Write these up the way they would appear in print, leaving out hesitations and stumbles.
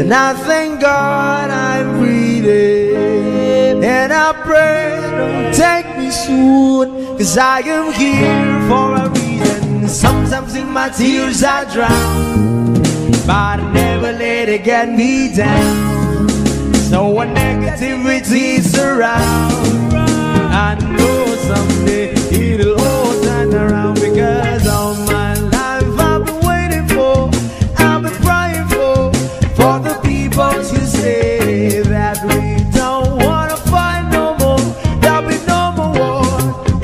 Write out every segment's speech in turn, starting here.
And I thank God I'm breathing, and I pray don't take me soon, 'cause I am here for a reason. Sometimes in my tears I drown, but I never let it get me down. So when negativity surrounds, I know someday it'll all turn around, because all my life I've been waiting for, I've been praying for the people to say that we don't wanna fight no more, there'll be no more war,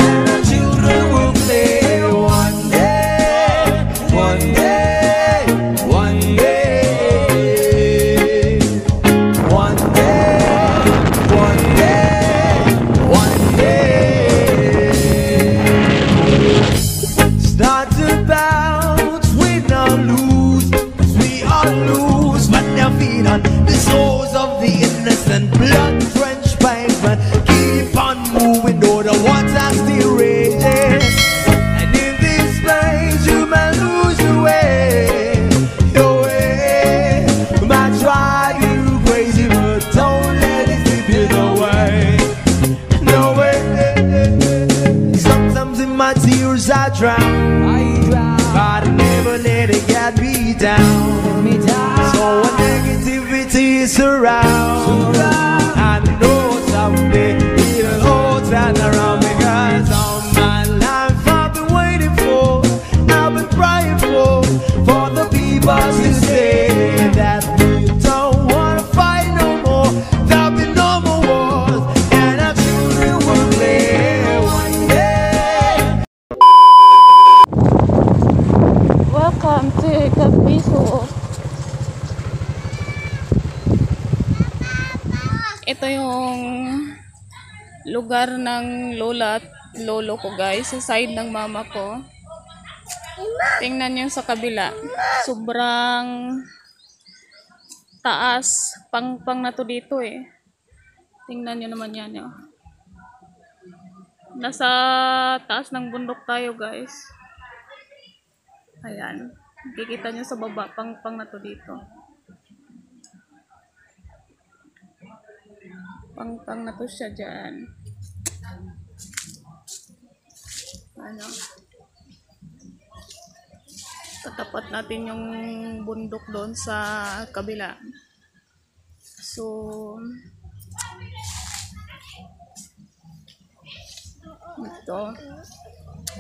and our children will play one day, one day, one day, one day, one day, one day. Start to bounce, we not lose, 'cause we all lose, but their feet on the souls of the innocent, blood-drenched pavement. Keep on moving, though the water still raging. And in this place, you may lose your way, your way. Might drive you crazy, but don't let it slip you away, no way. Sometimes in my tears I drown, but I never let it get me down. So when negativity surrounds, I know someday it'll all turn around, because all my life I've been waiting for, I've been praying for the people to say that we don't wanna fight no more, there'll be no more wars, and our children will play one day. Welcome to Kapiso. Ito yung lugar ng lola at lolo ko, guys, sa side ng mama ko. Tingnan nyo sa kabila, sobrang taas, pang na to dito eh. Tingnan nyo naman yan, oh. Nasa taas ng bundok tayo, guys. Ayan, kikita nyo sa baba, pang na to dito. Pang na to siya dyan. Ano, tatapat natin yung bundok doon sa kabila. So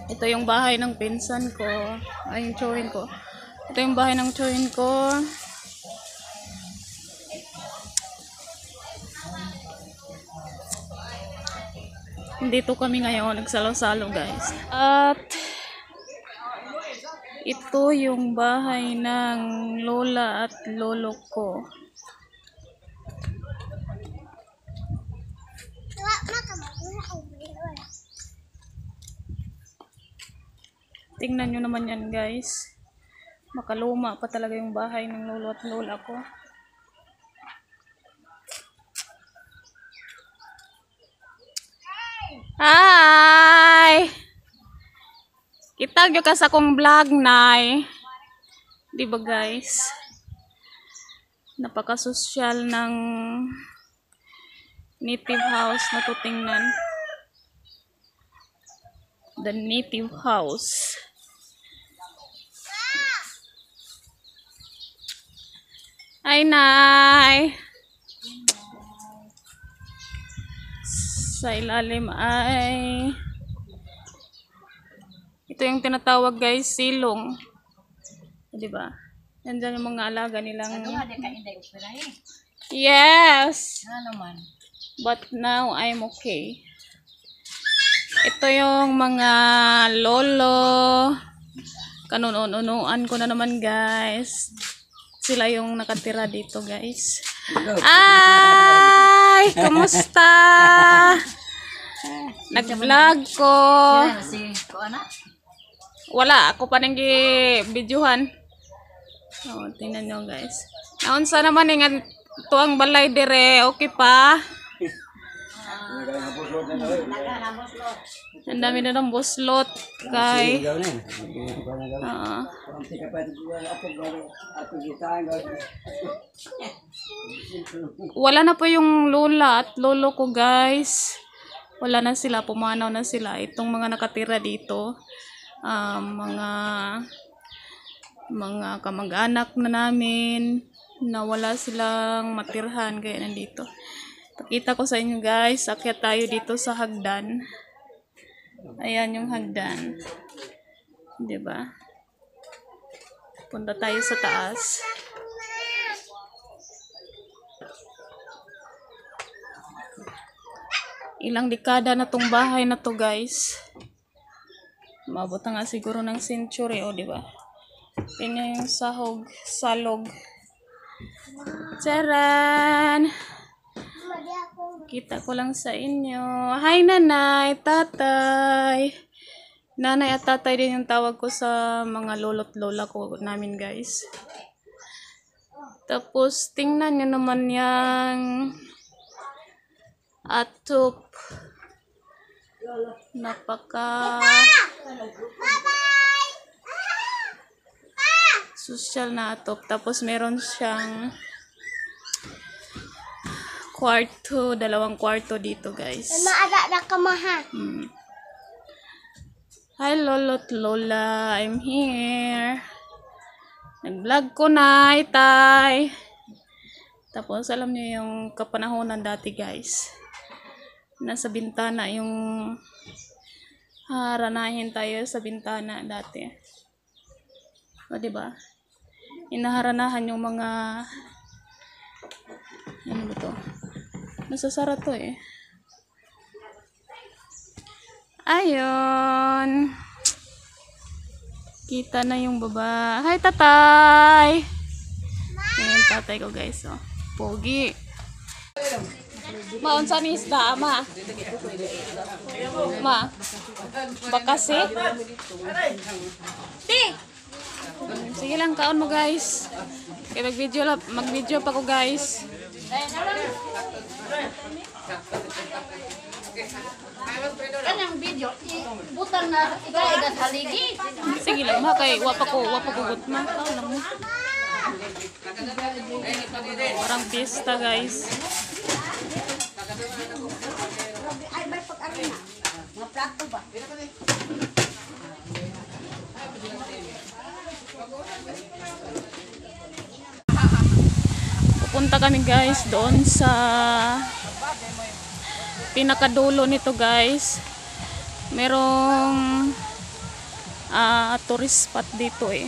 ito yung bahay ng pinsan ko, ay yung tiyuhin ko. Ito yung bahay ng tiyuhin ko. Dito kami ngayon nagsalo-salo, guys. At ito yung bahay ng lola at lolo ko. Tingnan nyo naman yan, guys. Makaluma pa talaga yung bahay ng lolo at lola ko. Hi! Kitag yung ka sa kong vlog, nay. Di ba, guys? Napaka-sosyal ng native house na to tingnan. The native house. Hi, nay! Sa ilalim ay ito yung tinatawag, guys, silong. Di ba? Nandiyan yung mga alaga nilang. Yes. But now I'm okay. Ito yung mga lolo. Kanununuan ko na naman, guys. Sila yung nakatira dito, guys. Ay, kumusta? Nag-vlog ko. Wala, ako pa nang gi-videohan. Oh, tingnan nyo, guys. Naunsa naman nga tuang balay dire, okay pa? Ang dami na ng buslot kay wala na po yung lola at lolo ko guys. Wala na sila, pumanaw na sila. Itong mga nakatira dito, mga kamag-anak na namin na wala silang matirhan kaya nandito. Pakita ko sa inyo guys, akyat tayo dito sa hagdan. Ayan yung hagdan. 'Di ba? Punta tayo sa taas. Ilang dekada na tong bahay na to guys. Maabot na nga siguro ng century, di ba? Kanya yung salog. Charan! Kita ko lang sa inyo. Hi nanay, tatay. Nanay at tatay din yung tawag ko sa mga lolo't lola ko namin guys. Tapos tingnan nyo naman yung atop. Napaka social na atop. Tapos meron siyang kwarto, 2 kwarto dito guys. Hi lolo't lola, I'm here. Nag-vlog ko na, tay. Tapos alam niyo yung kapanahonan dati guys. Nasa bintana yung haranahin tayo sa bintana dati. O diba? Inaharanahan yung mga ano ba to? Nasasara to eh. Ayun. Kita na yung baba. Hi tatay. Ayan tatay ko guys. Oh. Pogi. Maunsa ni isda, ma? Ma? Bakasi? Ti! Sige lang, kaon mo guys. Kaya mag-video pa ko guys. Kanang video, butang na ikaw haligi. Sige lang, ma. Kay wapa ko gutma. Kaon lang mo. Parang pista guys. Ay, may pag-arena. Mga plato ba? Pupunta kami guys doon sa pinakadulo nito guys. Merong tourist spot dito eh.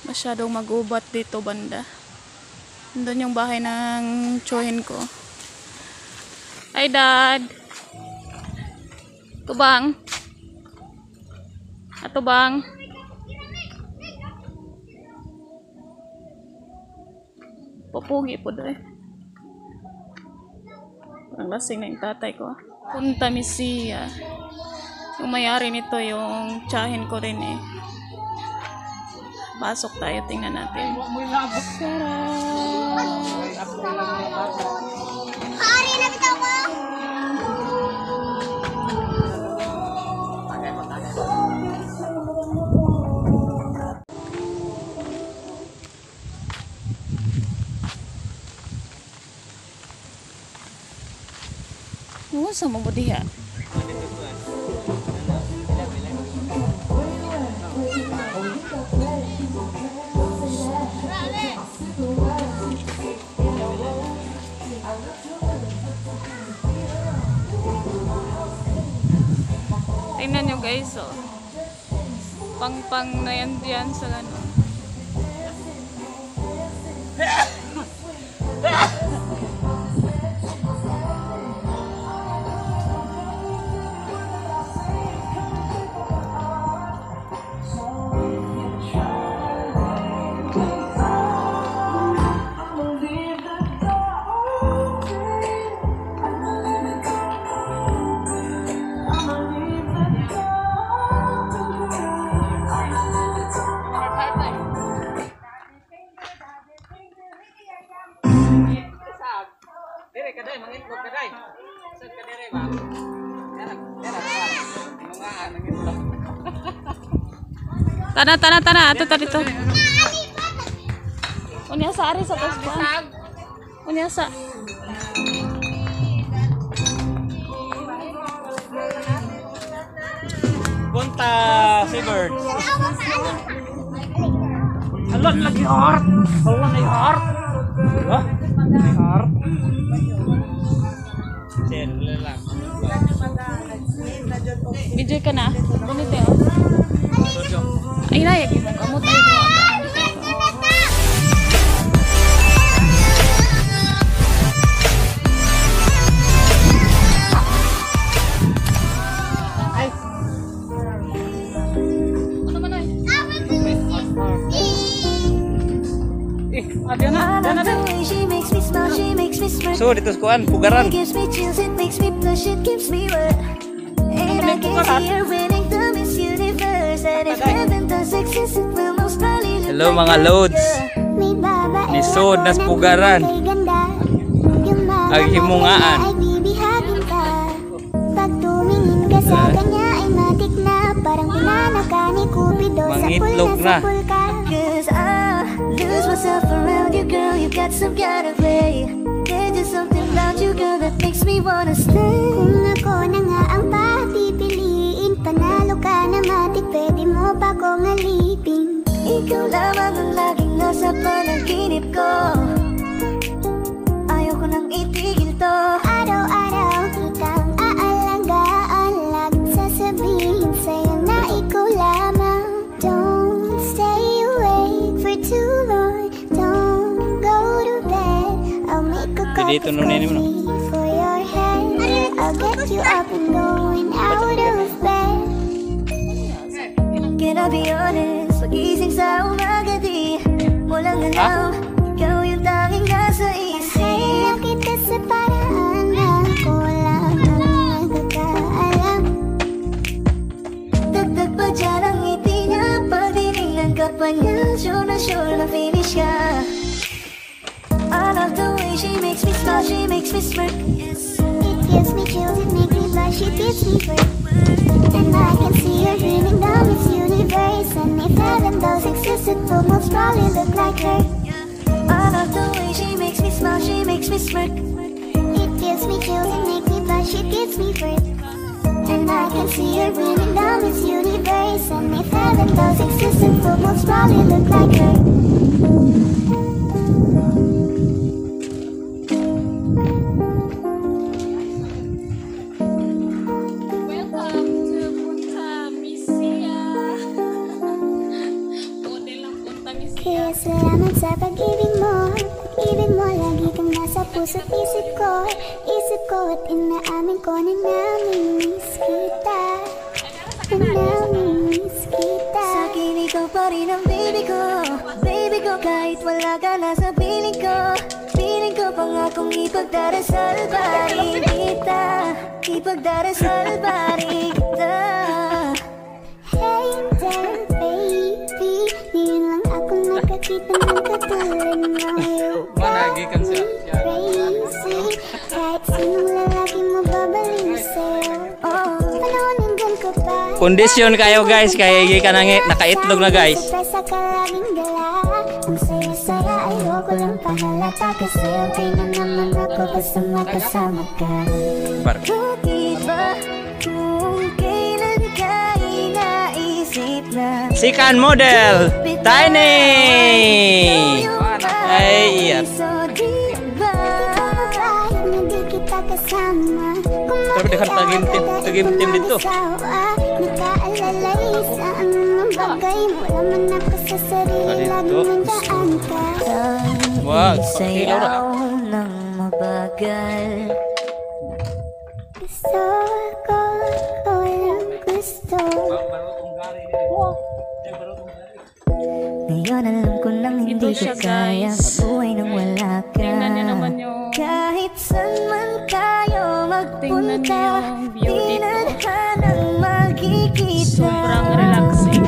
Masyadong magubat dito banda. Doon yung bahay ng tsuhin ko. Hi dad. Kubang. Ato bang? Pupugi po doon. Parang lasing na yung tatay ko. Punta Misia. Yung mayari nito yung tsahin ko rin eh. Pasok tayo, tingnan natin. Hari na bitaw ko. Sa mo diha. Tingnan nyo guys, oh. Pang-pang na yan diyan sa ano. Tana. Ato dito. Unya sa ari sa kaskuan. Unya sa. Punta Seabird. Alon lagi heart. Alon lagi heart. Hah? Heart. Sel lang. Video ka na. Ganito oh. Ay layak mo kamot ay mo. So dito kuan pugaran. Hello mga loads. Nisod nas pugaran. Ag himungaan. Pag tumingin ka sa kanya ay matik na. Parang pinanaw ka ni Cupido sa Mangitlog pulga na. sa pulka. Cause I lose myself around you, girl. You got some kind of way. There's just something about you, girl, that makes me wanna stay. Kung ako na nga ang papipiliin, panalo ka na matik, pwede mo pa kong alipin. Ikaw lamang ang laging nasa panaginip ko. Ayaw ko nang itigil to. Araw-araw kitang aalagaan, sasabihin sa'yo na ikaw lamang. Don't stay awake for too long. Don't go to bed. I'll make a cup of coffee for your head. I'll get you up and going out of bed. Can I be honest? Pagising sa umaga di mo lang alam. Ikaw yung tanging nasa isip. Kaya kita sa paraan na ko lang ang nagkakaalam. Dagdag pa dyan ang ngiti niya. Pagdiningan ka pa niya. Sure na finish ka. I love the way she makes me smile. She makes me smirk. It gives me chills. It makes me blush. It gives me birth. And I can see her dreaming down this universe. And if heaven does exist, it will most probably look like her. I love the way she makes me smile. She makes me smirk. It gives me chills. It makes me blush. It gives me birth. And I can see her dreaming down this universe. And if heaven does exist, it will most probably look like her. Welcome to Punta Misia. Model ng Punta Misia. Kaya salamat sa pag-ibig mo. Pag-ibig mo lagi kang nasa puso't isip ko. Isip ko at inaamin ko na namimiss kita. Na namimiss kita. Sa'kin ikaw pa rin ang baby ko. Baby ko kahit wala ka na sa piling ko. Piling ko pangakong ipagdarasal pa rin kita. Ipagdarasal pa rin kita. Hey there baby, ngayon lang ako nakakita ng katulad mo. Managikan siya. Crazy, kahit sinong lalaki mo babaling sa'yo. Oh, panahon nandyan ko pa. Kondisyon kayo guys, kaya hindi ka nakaitlog na guys. Surpresa ka laging gala. Ang saya-saya ayoko lang pahalata. Kasi okay na naman ako basta makasama ka. Bakit ba kung kailan ka inaisip na Sikan model Tiny. Ay iya. So di ba kahit na di kita kasama, Pero dekan tagim-tim dito. nakaalalay sa anong bagay. Wala man ako sa sarili, laging nandaan ka. Wag, Sayaw ng mabagal. Gusto ko, walang gusto. Ngayon alam ko nang hindi Ito ko siya, kaya guys. mabuhay nang wala ka. Tingnan niyo naman yung Kahit saan man tayo Tingnan niyo magpunta, yung view dito. tinadhanang magkikita. sobrang relaxing.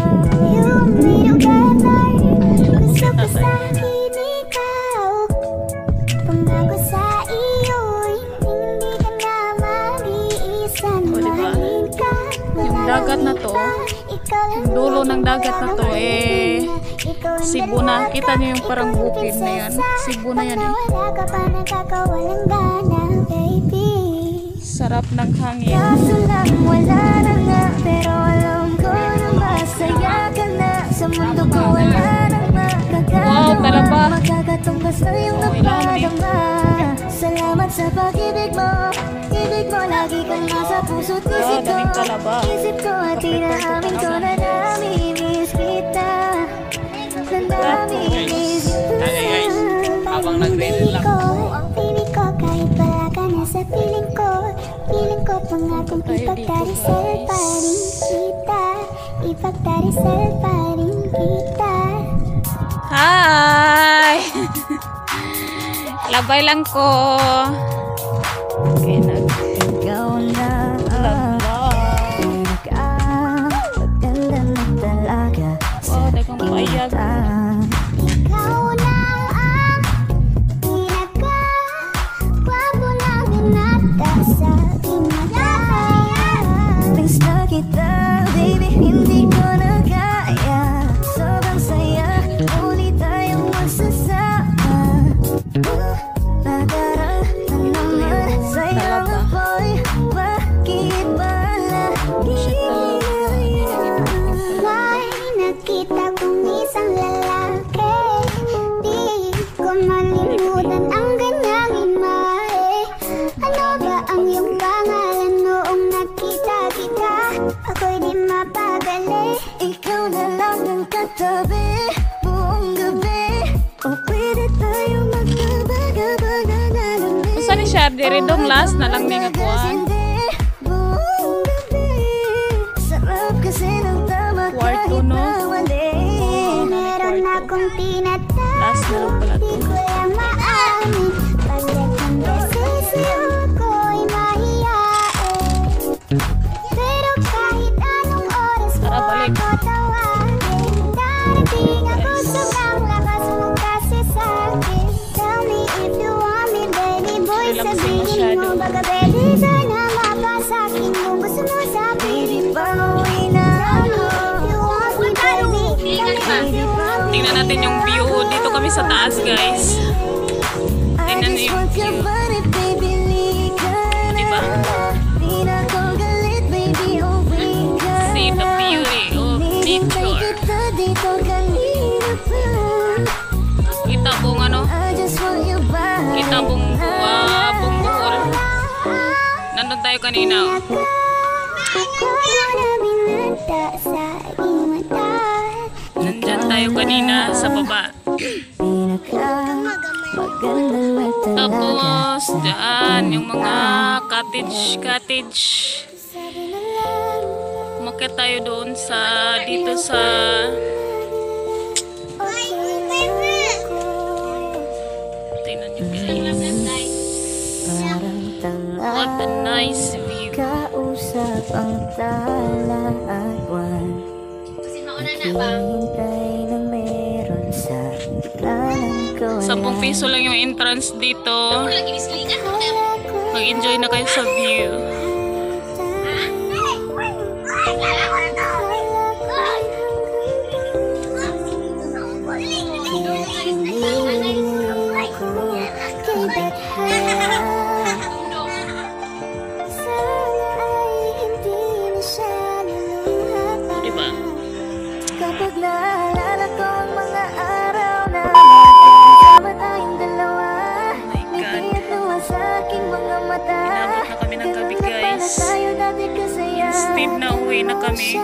Yung nilugatar, gusto ko sa'kin ikaw. Pangako sa iyo'y dagat na to, dulo ng dagat na to, Cebu na. Kita nyo yung parang bukid na yan. Cebu na yan Sarap ng hangin. Kaso lang wala na nga, pero alam ko na masaya ka na. Sa mundo ko wala na makakagawa. Wow, talaba. Makakatumbas na yung napadama. Salamat sa pag-ibig mo. Ibig mo lagi kang nasa puso't isip ko. daming talaba. Isip ko at inaamin ko na namimiss kita. Na namimiss kita. Habang nagre-relax. Ang piling ko kahit wala ka na sa piling ko. Piling ko pangakong ipagdarisal pa rin kita. Ipagdarisal pa rin kita. Hi! Labay lang ko. Okay, Ikaw na maganda na talaga sa wow, dagang payag. ikaw na ang pinaka-gwapo na binata sa aking mata. Miss na kita, baby, hindi ko na kaya. Sobrang saya, ulit tayong magsasama. Nadaraan na naman sa'yo ako'y bakit ba lagi? May nakita kong isang lalaki, di ko malimutan ang kanyang imahe. Ano ba ang iyong pangalan noong nakita kita? Ako'y di mapagali. Ikaw na lang ang katabi buong gabi. O pwede tayo magkabaga-baga na lamig. Usa ni siya, diri dong last na lang ni nga kuan. Buong gabi. Sarap kasi ng tama Kwarto, kahit no? na mali. Meron akong tinatawag, Last na lang pala di to. ko lang maamin. Pagdating kasi sa'yo ako'y mahiyain. Pero kahit anong oras mo Tara, balik. ako tawagin, darating ako sobrang lakas mo kasi sa'kin. Tell me if you want me, baby boy, Relax din sabihin masyado. mo. Baka pwede sana mapasakin kung gusto mo sabihin. Baby, pauwi na ako. If you want me, baby, tell me if you want me. Tingnan natin yung view. Dito kami sa taas, guys. Tingnan niyo yung view. Diba? See the beauty of nature. Kita pong ano? Kita pong buhol. Nandun tayo kanina. Nandyan tayo kanina sa baba. Tapos, dyan, yung mga cottage. Umakyat tayo doon sa, dito sa, tingnan nyo guys. What a nice view. Kausap ang talaawan. Hintay na meron sa kanan ko. 10 piso lang yung entrance dito. Mag-enjoy na kayo sa view. Diba? Kapag naalala ko ang mga araw na magkasama tayong dalawa, ngiti at luha sa aking mga mata. Inabot na kami ng gabi, guys. Instead na uwi na kami.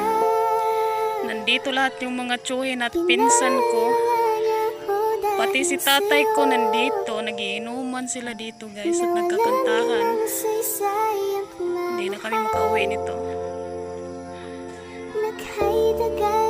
Nandito lahat yung mga tsuhin at pinsan ko. Pati si tatay ko nandito. Nagiinuman sila dito, guys, at nagkakantahan. Hindi na kami makauwi nito. Naghaydagan